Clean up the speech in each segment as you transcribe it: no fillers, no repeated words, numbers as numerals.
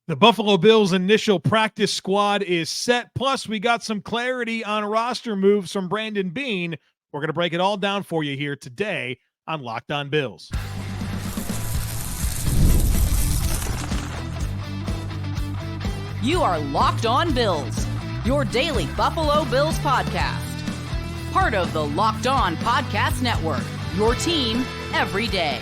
The Buffalo Bills initial practice squad is set. Plus, we got some clarity on roster moves from Brandon Beane. We're going to break it all down for you here today on Locked On Bills. You are Locked On Bills, your daily Buffalo Bills podcast. Part of the Locked On Podcast Network, your team every day.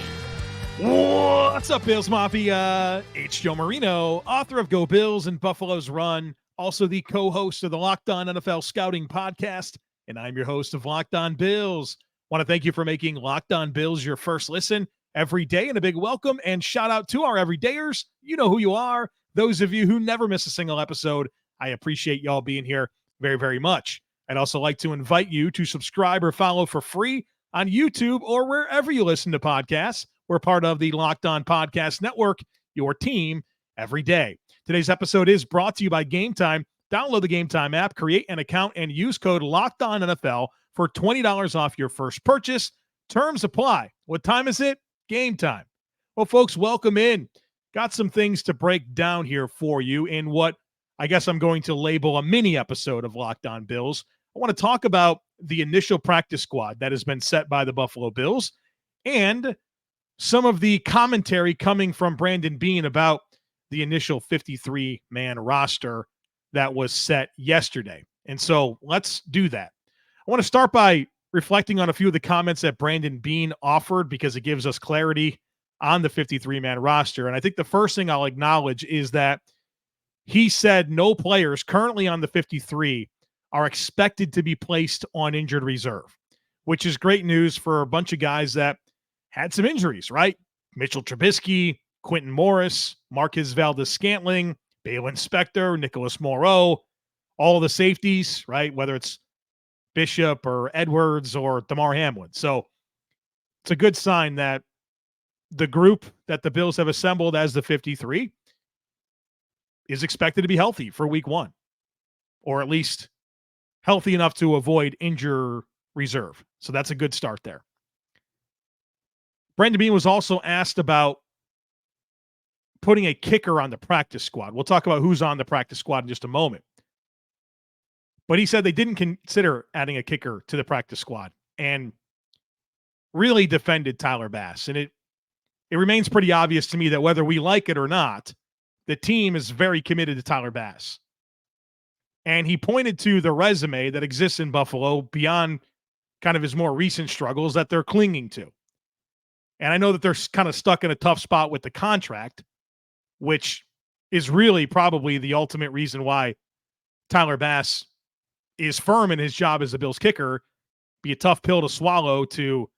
What's up, Bills Mafia? It's Joe Marino, author of Go Bills and Buffalo's Run, also the co-host of the Locked On NFL Scouting Podcast, and I'm your host of Locked On Bills. Want to thank you for making Locked On Bills your first listen every day, and a big welcome and shout out to our everydayers. You know who you are. Those of you who never miss a single episode, I appreciate y'all being here very, very much. I'd also like to invite you to subscribe or follow for free on YouTube or wherever you listen to podcasts. We're part of the Locked On Podcast Network, your team every day. Today's episode is brought to you by Game Time. Download the Game Time app, create an account, and use code LOCKEDONNFL for $20 off your first purchase. Terms apply. What time is it? Game time. Well, folks, welcome in. Got some things to break down here for you in what I guess I'm going to label a mini episode of Locked On Bills. I want to talk about the initial practice squad that has been set by the Buffalo Bills and some of the commentary coming from Brandon Beane about the initial 53-man roster that was set yesterday. And so let's do that. I want to start by reflecting on a few of the comments that Brandon Beane offered because it gives us clarity on the 53-man roster. And I think the first thing I'll acknowledge is that he said no players currently on the 53 are expected to be placed on injured reserve, which is great news for a bunch of guys that had some injuries, right? Mitchell Trubisky, Quentin Morris, Marquez Valdes-Scantling, Balin Spector, Nicholas Moreau, all of the safeties, right? Whether it's Bishop or Edwards or Damar Hamlin. So it's a good sign that the group that the Bills have assembled as the 53 is expected to be healthy for week one, or at least healthy enough to avoid injury reserve. So that's a good start there. Brandon Beane was also asked about putting a kicker on the practice squad. We'll talk about who's on the practice squad in just a moment. But he said they didn't consider adding a kicker to the practice squad and really defended Tyler Bass. And it remains pretty obvious to me that whether we like it or not, the team is very committed to Tyler Bass. And he pointed to the resume that exists in Buffalo beyond kind of his more recent struggles that they're clinging to. And I know that they're kind of stuck in a tough spot with the contract, which is really probably the ultimate reason why Tyler Bass is firm in his job as the Bills kicker. Be a tough pill to swallow to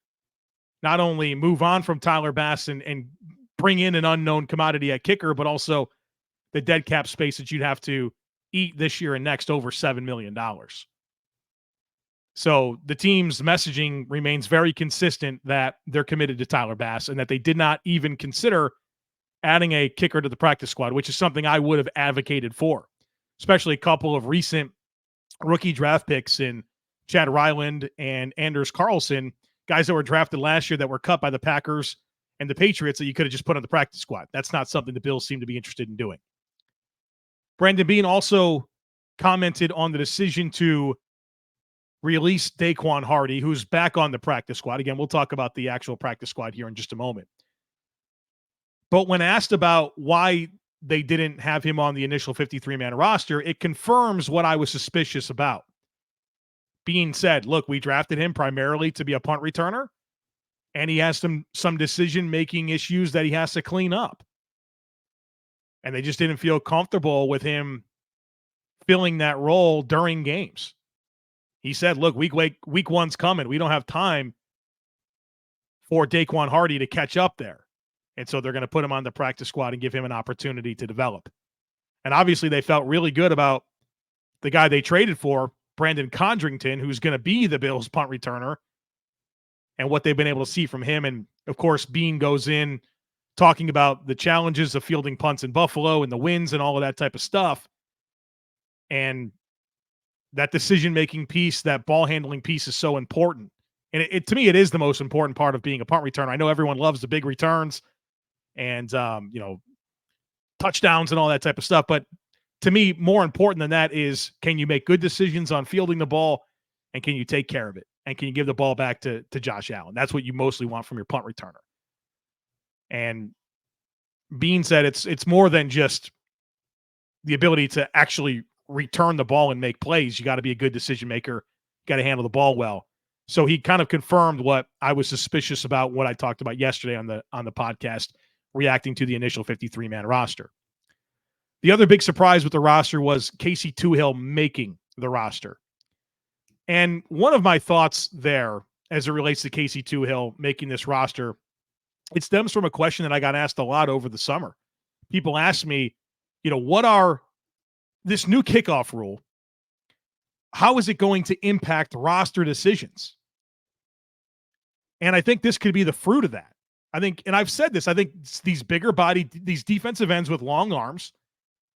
not only move on from Tyler Bass and bring in an unknown commodity at kicker, but also the dead cap space that you'd have to eat this year and next over $7 million. So the team's messaging remains very consistent that they're committed to Tyler Bass and that they did not even consider adding a kicker to the practice squad, which is something I would have advocated for, especially a couple of recent rookie draft picks in Chad Ryland and Anders Carlson, guys that were drafted last year that were cut by the Packers and the Patriots that you could have just put on the practice squad. That's not something the Bills seem to be interested in doing. Brandon Beane also commented on the decision to release Daequan Hardy, who's back on the practice squad. Again, we'll talk about the actual practice squad here in just a moment. But when asked about why they didn't have him on the initial 53-man roster, it confirms what I was suspicious about. Beane said, look, we drafted him primarily to be a punt returner, and he has some decision-making issues that he has to clean up. And they just didn't feel comfortable with him filling that role during games. He said, look, week one's coming. We don't have time for Daequan Hardy to catch up there. And so they're going to put him on the practice squad and give him an opportunity to develop. And obviously they felt really good about the guy they traded for, Brandon Condrington, who's going to be the Bills punt returner, and what they've been able to see from him. And of course, Beane goes in talking about the challenges of fielding punts in Buffalo and the wins and all of that type of stuff. And that decision-making piece, that ball handling piece is so important. And it to me, it is the most important part of being a punt returner. I know everyone loves the big returns and, touchdowns and all that type of stuff. But to me, more important than that is, can you make good decisions on fielding the ball, and can you take care of it? And can you give the ball back to Josh Allen? That's what you mostly want from your punt returner. And Beane said it's more than just the ability to actually return the ball and make plays. You got to be a good decision maker. You got to handle the ball well. So he kind of confirmed what I was suspicious about, what I talked about yesterday on the podcast, reacting to the initial 53-man roster. The other big surprise with the roster was Casey Toohill making the roster. And one of my thoughts there, as it relates to Casey Toohill making this roster, it stems from a question that I got asked a lot over the summer. People asked me, what are this new kickoff rule? How is it going to impact roster decisions? And I think this could be the fruit of that. I think, and I've said this, I think these bigger body, these defensive ends with long arms,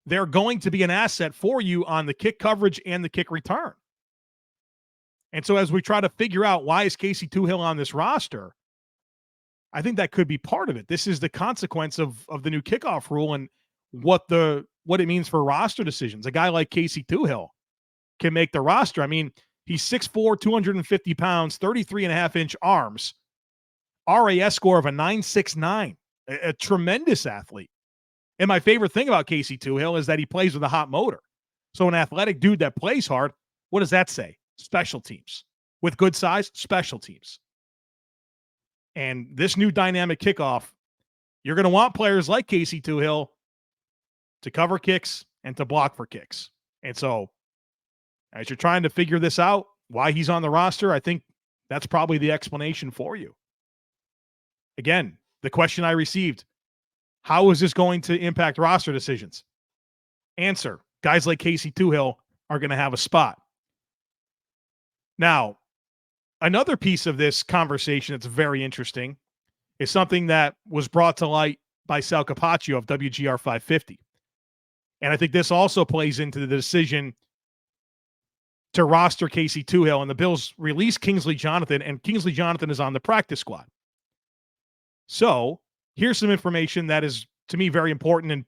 they're going to be an asset for you on the kick coverage and the kick return. And so as we try to figure out why is Casey Toohill on this roster, I think that could be part of it. This is the consequence of the new kickoff rule and what it means for roster decisions. A guy like Casey Toohill can make the roster. I mean, he's 6'4", 250 pounds, 33.5-inch arms, RAS score of a 9.69, a tremendous athlete. And my favorite thing about Casey Toohill is that he plays with a hot motor. So an athletic dude that plays hard, what does that say? Special teams. With good size, special teams. And this new dynamic kickoff, you're going to want players like Casey Toohill to cover kicks and to block for kicks. And so as you're trying to figure this out, why he's on the roster, I think that's probably the explanation for you. Again, the question I received, how is this going to impact roster decisions? Answer, guys like Casey Toohill are going to have a spot. Now, another piece of this conversation that's very interesting is something that was brought to light by Sal Capaccio of WGR 550. And I think this also plays into the decision to roster Casey Toohill, and the Bills release Kingsley Jonathan, and Kingsley Jonathan is on the practice squad. So here's some information that is, to me, very important in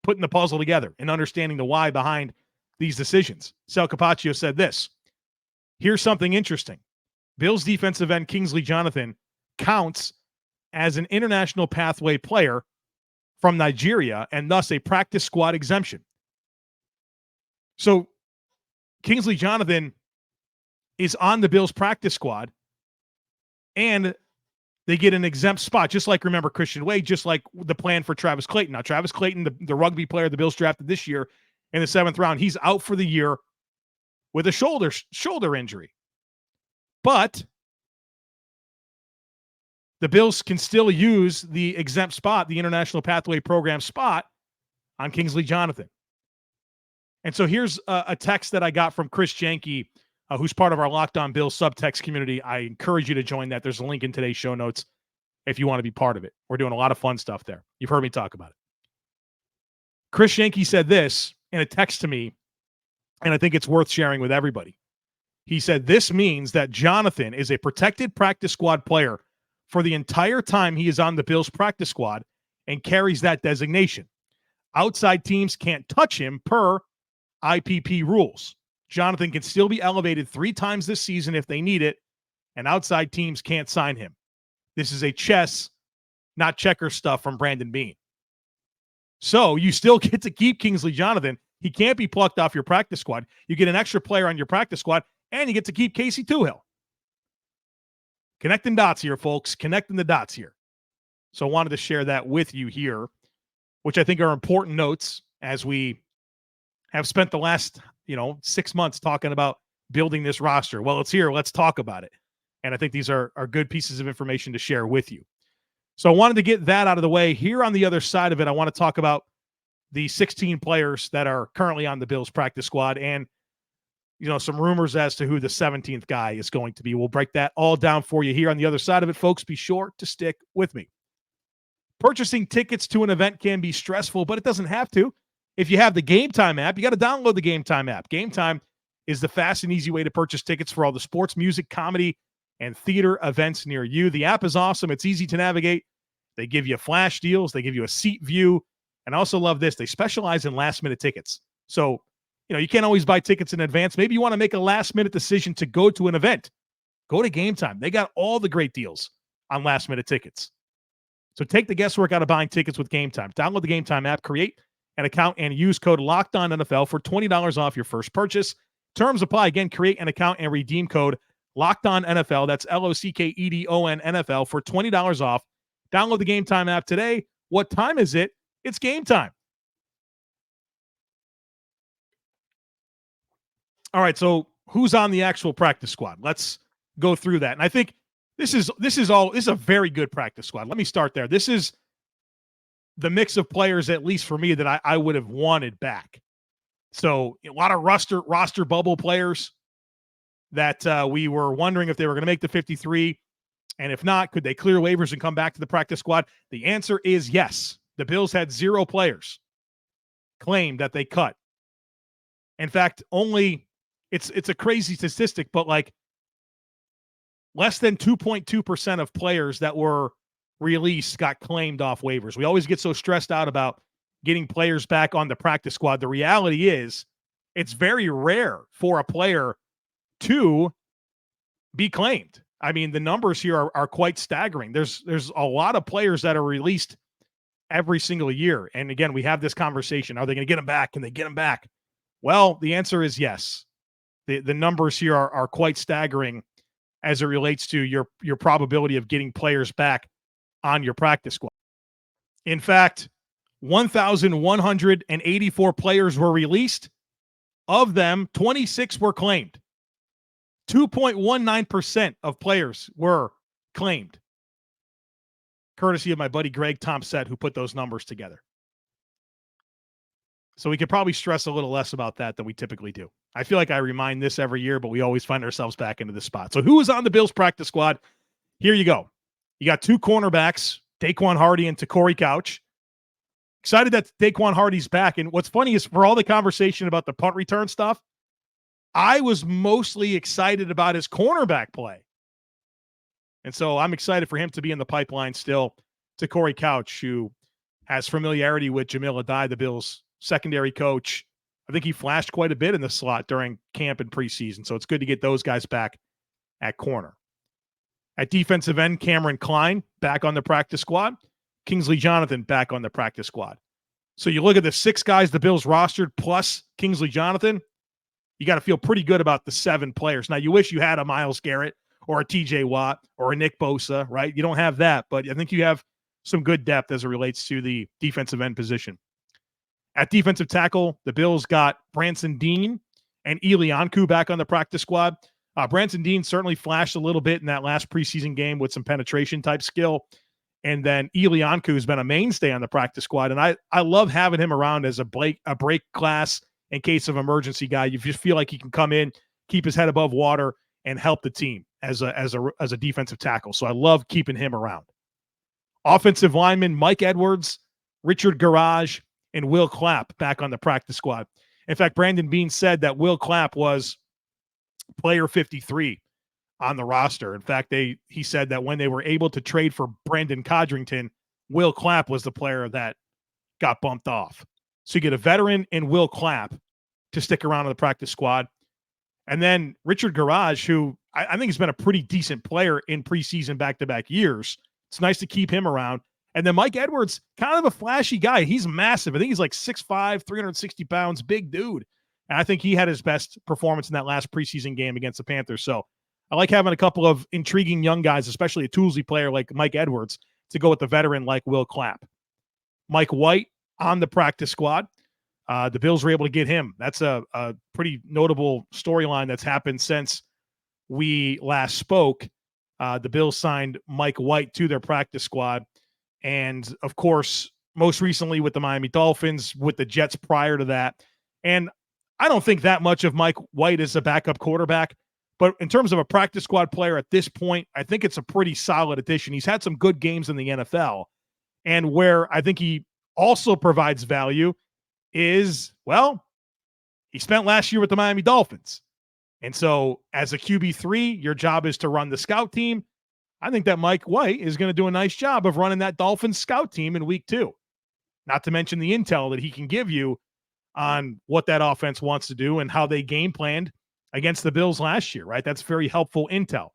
putting the puzzle together and understanding the why behind these decisions. Sal Capaccio said this. Here's something interesting. Bills defensive end Kingsley Jonathan counts as an international pathway player from Nigeria and thus a practice squad exemption. So Kingsley Jonathan is on the Bills practice squad and they get an exempt spot, just like, remember, Christian Wade, just like the plan for Travis Clayton. Now, Travis Clayton, the rugby player the Bills drafted this year in the 7th round, he's out for the year with a shoulder injury. But the Bills can still use the exempt spot, the International Pathway Program spot, on Kingsley Jonathan. And so here's a text that I got from Chris Janke, who's part of our Locked On Bills subtext community. I encourage you to join that. There's a link in today's show notes if you want to be part of it. We're doing a lot of fun stuff there. You've heard me talk about it. Chris Janke said this in a text to me, and I think it's worth sharing with everybody. He said, this means that Jonathan is a protected practice squad player for the entire time he is on the Bills practice squad and carries that designation. Outside teams can't touch him per IPP rules. Jonathan can still be elevated 3 times this season if they need it, and outside teams can't sign him. This is a chess, not checker stuff from Brandon Beane. So you still get to keep Kingsley Jonathan. He can't be plucked off your practice squad. You get an extra player on your practice squad, and you get to keep Casey Toohill. Connecting dots here, folks. Connecting the dots here. So I wanted to share that with you here, which I think are important notes as we have spent the last 6 months talking about building this roster. Well, it's here. Let's talk about it. And I think these are good pieces of information to share with you. So I wanted to get that out of the way. Here on the other side of it, I want to talk about the 16 players that are currently on the Bills practice squad and, some rumors as to who the 17th guy is going to be. We'll break that all down for you here on the other side of it, folks. Be sure to stick with me. Purchasing tickets to an event can be stressful, but it doesn't have to. If you have the Game Time app, you got to download the Game Time app. Game Time is the fast and easy way to purchase tickets for all the sports, music, comedy, and theater events near you. The app is awesome. It's easy to navigate. They give you flash deals. They give you a seat view. And I also love this. They specialize in last-minute tickets. So, you can't always buy tickets in advance. Maybe you want to make a last-minute decision to go to an event. Go to Game Time. They got all the great deals on last-minute tickets. So take the guesswork out of buying tickets with Game Time. Download the Game Time app, create an account, and use code LOCKEDONNFL for $20 off your first purchase. Terms apply. Again, create an account and redeem code LOCKEDONNFL. That's LOCKEDON NFL for $20 off. Download the Game Time app today. What time is it? It's game time. All right, so who's on the actual practice squad? Let's go through that. And I think this is a very good practice squad. Let me start there. This is the mix of players, at least for me, that I would have wanted back. So a lot of roster bubble players that we were wondering if they were going to make the 53. And if not, could they clear waivers and come back to the practice squad? The answer is yes. The Bills had 0 players claimed that they cut. In fact, it's a crazy statistic, but like less than 2.2% of players that were released got claimed off waivers. We always get so stressed out about getting players back on the practice squad. The reality is it's very rare for a player to be claimed. I mean, the numbers here are quite staggering. There's a lot of players that are released every single year. And again, we have this conversation. Are they going to get them back? Can they get them back? Well, the answer is yes. The numbers here are quite staggering as it relates to your probability of getting players back on your practice squad. In fact, 1,184 players were released. Of them, 26 were claimed. 2.19% of players were claimed. Courtesy of my buddy Greg Thompson, who put those numbers together. So we could probably stress a little less about that than we typically do. I feel like I remind this every year, but we always find ourselves back into this spot. So who is on the Bills practice squad? Here you go. You got 2 cornerbacks, Daequan Hardy and Corey Couch. Excited that Daequan Hardy's back. And what's funny is for all the conversation about the punt return stuff, I was mostly excited about his cornerback play. And so I'm excited for him to be in the pipeline still. To Corey Couch, who has familiarity with Jamil Adai, the Bills' secondary coach. I think he flashed quite a bit in the slot during camp and preseason. So it's good to get those guys back at corner. At defensive end, Kameron Cline back on the practice squad. Kingsley Jonathan back on the practice squad. So you look at the 6 guys the Bills rostered plus Kingsley Jonathan, you got to feel pretty good about the 7 players. Now, you wish you had a Myles Garrett or a TJ Watt or a Nick Bosa, right? You don't have that, but I think you have some good depth as it relates to the defensive end position. At defensive tackle, the Bills got Branson Deen and Elianku back on the practice squad. Branson Deen certainly flashed a little bit in that last preseason game with some penetration type skill. And then Elianku has been a mainstay on the practice squad. And I love having him around as a break glass in case of emergency guy. You just feel like he can come in, keep his head above water, and help the team as a defensive tackle. So I love keeping him around. Offensive lineman Mike Edwards, Richard Gouraige, and Will Clapp back on the practice squad. In fact, Brandon Beane said that Will Clapp was player 53 on the roster. In fact, he said that when they were able to trade for Brandon Codrington, Will Clapp was the player that got bumped off. So you get a veteran and Will Clapp to stick around on the practice squad. And then Richard Gouraige, who I think has been a pretty decent player in preseason back-to-back years. It's nice to keep him around. And then Mike Edwards, kind of a flashy guy. He's massive. I think he's like 6'5", 360 pounds, big dude. And I think he had his best performance in that last preseason game against the Panthers. So I like having a couple of intriguing young guys, especially a Toolsy player like Mike Edwards, to go with the veteran like Will Clapp. Mike White on the practice squad. The Bills were able to get him. That's a pretty notable storyline that's happened since we last spoke. The Bills signed Mike White to their practice squad. And, of course, most recently with the Miami Dolphins, with the Jets prior to that. And I don't think that much of Mike White is a backup quarterback. But in terms of a practice squad player at this point, I think it's a pretty solid addition. He's had some good games in the NFL. And where I think he also provides value is, well, he spent last year with the Miami Dolphins. And so as a QB3, your job is to run the scout team. I think that Mike White is going to do a nice job of running that Dolphins scout team in week 2. not to mention the intel that he can give you on what that offense wants to do and how they game planned against the Bills last year, right? That's very helpful intel.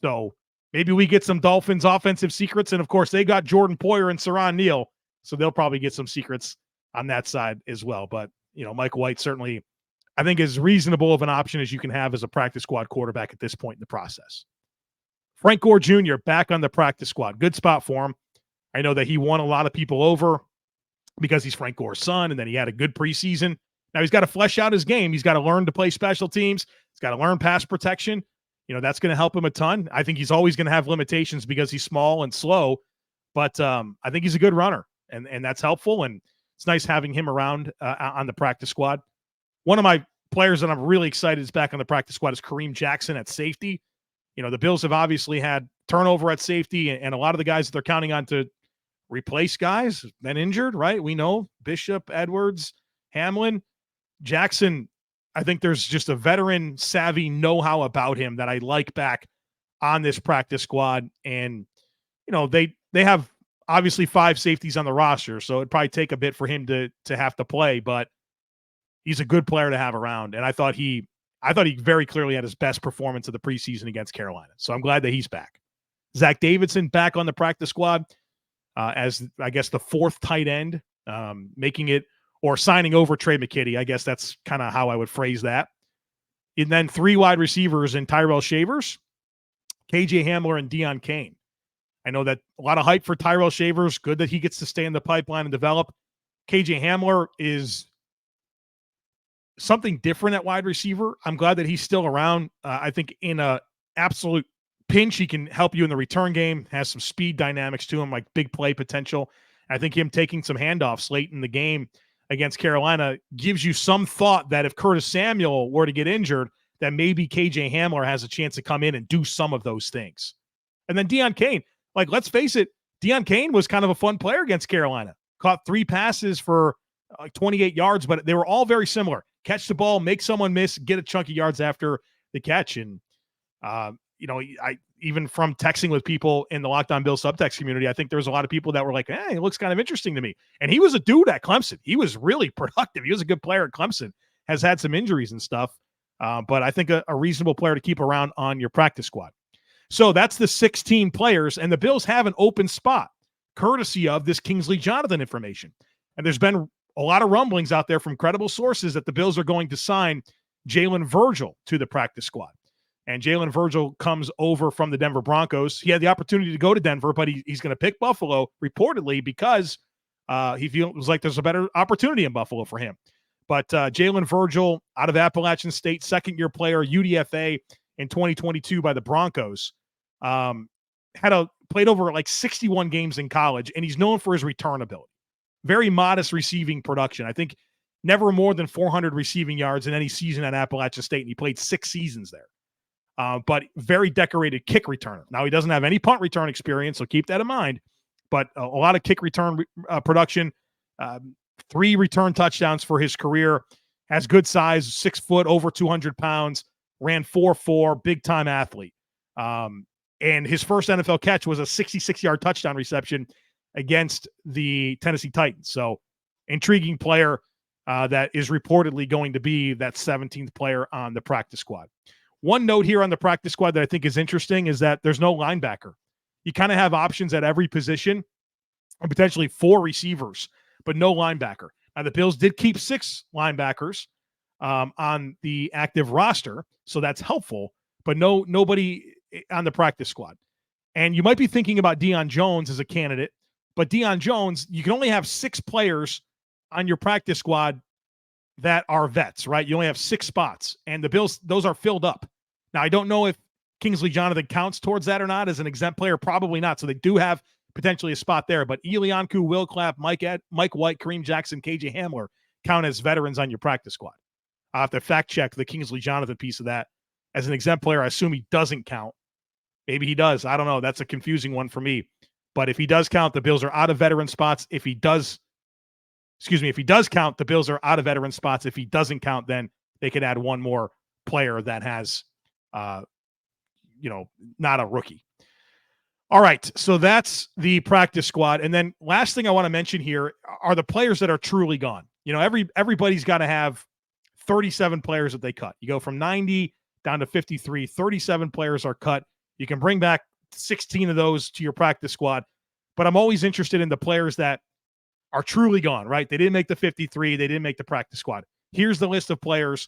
So maybe we get some Dolphins offensive secrets. And of course, they got Jordan Poyer and Saron Neal, so they'll probably get some secrets on that side as well. But, Mike White certainly, I think, as reasonable of an option as you can have as a practice squad quarterback at this point in the process. Frank Gore Jr. back on the practice squad. Good spot for him. I know that he won a lot of people over because he's Frank Gore's son, and then he had a good preseason. Now he's got to flesh out his game. He's got to learn to play special teams. He's got to learn pass protection. That's going to help him a ton. I think he's always going to have limitations because he's small and slow, but I think he's a good runner, and that's helpful, and it's nice having him around on the practice squad. One of my players that I'm really excited is back on the practice squad is Kareem Jackson at safety. The Bills have obviously had turnover at safety, and a lot of the guys that they're counting on to replace guys have been injured, right? We know Bishop, Edwards, Hamlin, Jackson. I think there's just a veteran savvy know-how about him that I like back on this practice squad. And, they have obviously 5 safeties on the roster, so it'd probably take a bit for him to have to play, but he's a good player to have around. And I thought he very clearly had his best performance of the preseason against Carolina. So I'm glad that he's back. Zach Davidson back on the practice squad as, I guess, the 4th tight end, making it or signing over Trey McKitty. I guess that's kind of how I would phrase that. And then 3 wide receivers in Tyrell Shavers, KJ Hamler, and Deon Cain. I know that a lot of hype for Tyrell Shavers. Good that he gets to stay in the pipeline and develop. KJ Hamler is something different at wide receiver. I'm glad that he's still around. I think in a absolute pinch, he can help you in the return game, has some speed dynamics to him, like big play potential. I think him taking some handoffs late in the game against Carolina gives you some thought that if Curtis Samuel were to get injured, that maybe KJ Hamler has a chance to come in and do some of those things. And then Deon Cain, let's face it, Deon Cain was kind of a fun player against Carolina. Caught 3 passes for 28 yards, but they were all very similar. Catch the ball, make someone miss, get a chunk of yards after the catch. And, I even from texting with people in the Locked On Bills subtext community, I think there was a lot of people that were like, hey, it looks kind of interesting to me. And he was a dude at Clemson. He was really productive. He was a good player at Clemson, has had some injuries and stuff. But I think a reasonable player to keep around on your practice squad. So that's the 16 players, and the Bills have an open spot, courtesy of this Kingsley Jonathan information. And there's been a lot of rumblings out there from credible sources that the Bills are going to sign Jalen Virgil to the practice squad. And Jalen Virgil comes over from the Denver Broncos. He had the opportunity to go to Denver, but he's going to pick Buffalo, reportedly, because he feels like there's a better opportunity in Buffalo for him. But Jalen Virgil, out of Appalachian State, second-year player, UDFA in 2022 by the Broncos, played over 61 games in college, and he's known for his return ability. Very modest receiving production. I think never more than 400 receiving yards in any season at Appalachian State, and he played 6 seasons there. But very decorated kick returner. Now, he doesn't have any punt return experience, so keep that in mind. But a lot of kick return production, 3 return touchdowns for his career, has good size, 6 foot, over 200 pounds, ran 4.4, big-time athlete. And his first NFL catch was a 66-yard touchdown reception against the Tennessee Titans. So intriguing player that is reportedly going to be that 17th player on the practice squad. One note here on the practice squad that I think is interesting is that there's no linebacker. You kind of have options at every position and potentially 4 receivers, but no linebacker. Now, the Bills did keep 6 linebackers on the active roster, so that's helpful, but nobody on the practice squad. And you might be thinking about Deion Jones as a candidate, but Deion Jones, you can only have 6 players on your practice squad that are vets, right? You only have 6 spots, and the Bills, those are filled up. Now, I don't know if Kingsley Jonathan counts towards that or not as an exempt player. Probably not. So they do have potentially a spot there, but Elianku, Will Clapp, Mike White, Kareem Jackson, KJ Hamler count as veterans on your practice squad. I'll have to fact check the Kingsley Jonathan piece of that. As an exempt player, I assume he doesn't count. Maybe he does. I don't know. That's a confusing one for me. But if he does count, the Bills are out of veteran spots. If he does count, the Bills are out of veteran spots. If he doesn't count, then they could add one more player that has, not a rookie. All right, so that's the practice squad. And then last thing I want to mention here are the players that are truly gone. You know, everybody's got to have 37 players that they cut. You go from 90 down to 53, 37 players are cut. You can bring back 16 of those to your practice squad. But I'm always interested in the players that are truly gone, right? They didn't make the 53. They didn't make the practice squad. Here's the list of players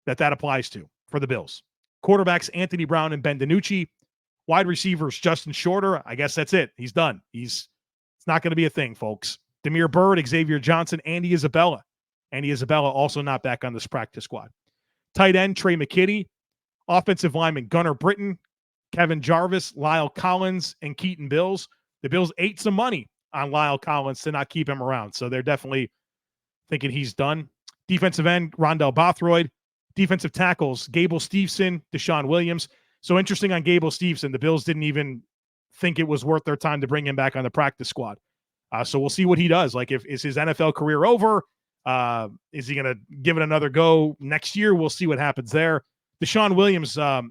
that applies to for the Bills. Quarterbacks, Anthony Brown and Ben DiNucci. Wide receivers, Justin Shorter. I guess that's it. He's done. It's not going to be a thing, folks. Demir Bird, Xavier Johnson, Andy Isabella. Andy Isabella also not back on this practice squad. Tight end, Trey McKitty. Offensive lineman, Gunnar Britton, Kevin Jarvis, Lyle Collins, and Keaton Bills. The Bills ate some money on Lyle Collins to not keep him around, so they're definitely thinking he's done. Defensive end, Rondell Bothroyd. Defensive tackles, Gable Steveson, Deshaun Williams. So interesting on Gable Steveson. The Bills didn't even think it was worth their time to bring him back on the practice squad. So we'll see what he does. Like, is his NFL career over? Is he going to give it another go next year? We'll see what happens there. Deshaun Williams, I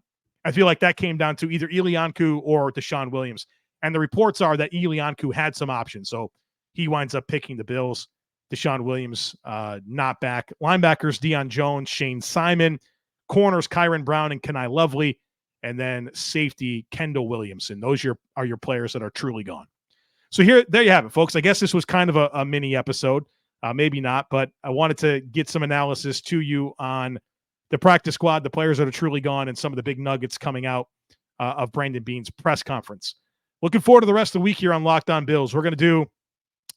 feel like that came down to either Ilianku or Deshaun Williams. And the reports are that Ilianku had some options. So he winds up picking the Bills. Deshaun Williams not back. Linebackers, Deion Jones, Shane Simon. Corners, Kyron Brown and Kenai Lovely. And then safety, Kendall Williamson. Those are your players that are truly gone. So there you have it, folks. I guess this was kind of a mini episode. Maybe not, but I wanted to get some analysis to you on the practice squad, the players that are truly gone, and some of the big nuggets coming out of Brandon Beane's press conference. Looking forward to the rest of the week here on Locked On Bills. We're going to do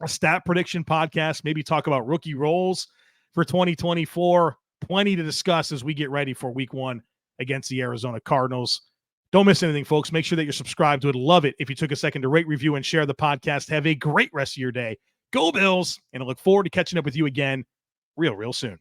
a stat prediction podcast, maybe talk about rookie roles for 2024. Plenty to discuss as we get ready for week 1 against the Arizona Cardinals. Don't miss anything, folks. Make sure that you're subscribed. Would love it if you took a second to rate, review, and share the podcast. Have a great rest of your day. Go Bills, and I look forward to catching up with you again real soon.